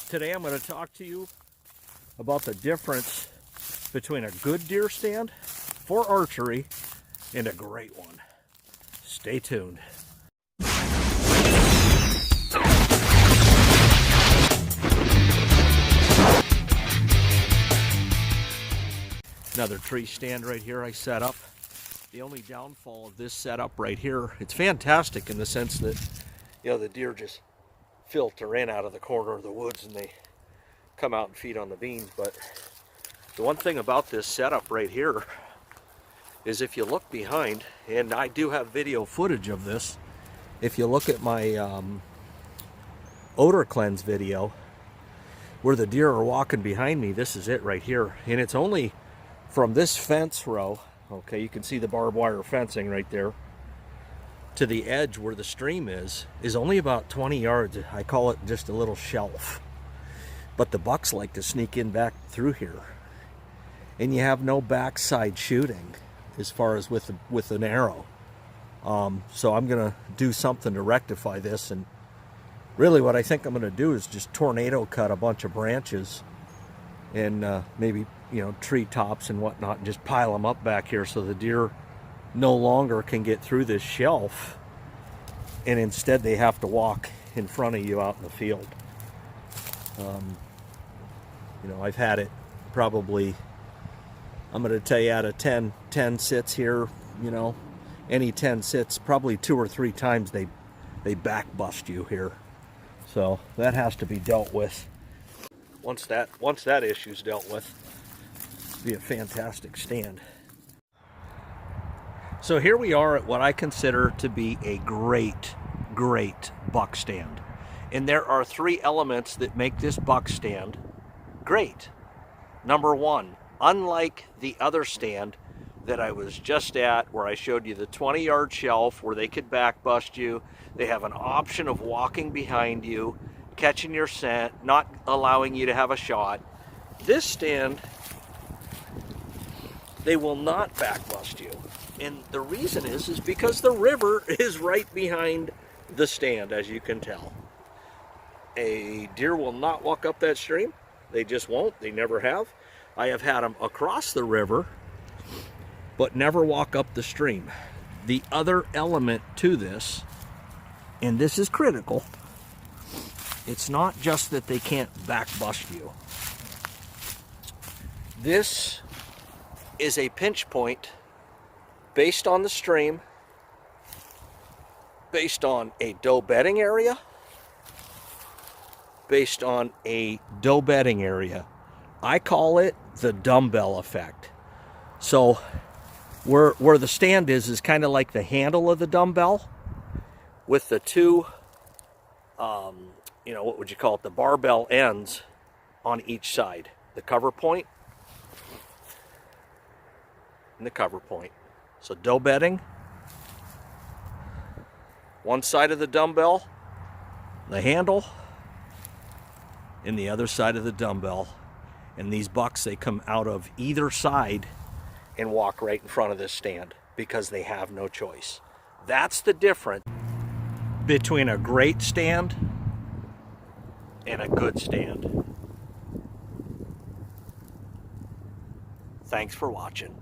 Today I'm going to talk to you about the difference between a good deer stand for archery and a great one. Stay tuned. Another tree stand right here I set up. The only downfall of this setup right here, it's fantastic in the sense that, you know, the deer just filter in out of the corner of the woods and they come out and feed on the beans. But the one thing about this setup right here is if you look behind, and I do have video footage of this, if you look at my odor cleanse video where the deer are walking behind me, this is it right here. And it's only from this fence row, okay, you can see the barbed wire fencing right there, to the edge where the stream is only about 20 yards. I call it just a little shelf. But the bucks like to sneak in back through here. And you have no backside shooting as far as with an arrow. So I'm going to do something to rectify this. And really what I think I'm going to do is just tornado cut a bunch of branches and maybe, you know, tree tops and whatnot, and just pile them up back here so the deer no longer can get through this shelf, and instead they have to walk in front of you out in the field. You know, I've had it probably, I'm going to tell you, out of 10 sits here, you know, any 10 sits, probably 2 or 3 times they back bust you here. So that has to be dealt with. Once that issue's dealt with, it'll be a fantastic stand. So here we are at what I consider to be a great buck stand. And there are 3 elements that make this buck stand great. Number 1, unlike the other stand that I was just at, where I showed you the 20-yard shelf where they could back bust you, they have an option of walking behind you, catching your scent, not allowing you to have a shot. This stand, they will not back bust you. And the reason is because the river is right behind the stand, as you can tell. A deer will not walk up that stream. They just won't. They never have. I have had them across the river, but never walk up the stream. The other element to this, and this is critical, it's not just that they can't back bust you. This is a pinch point based on the stream, based on a doe bedding area, based on a doe bedding area. I call it the dumbbell effect. So where the stand is kind of like the handle of the dumbbell with the 2, you know, what would you call it, the barbell ends on each side. The cover point and the cover point. So doe bedding, one side of the dumbbell, the handle, and the other side of the dumbbell. And these bucks, they come out of either side and walk right in front of this stand because they have no choice. That's the difference between a great stand and a good stand. Thanks for watching.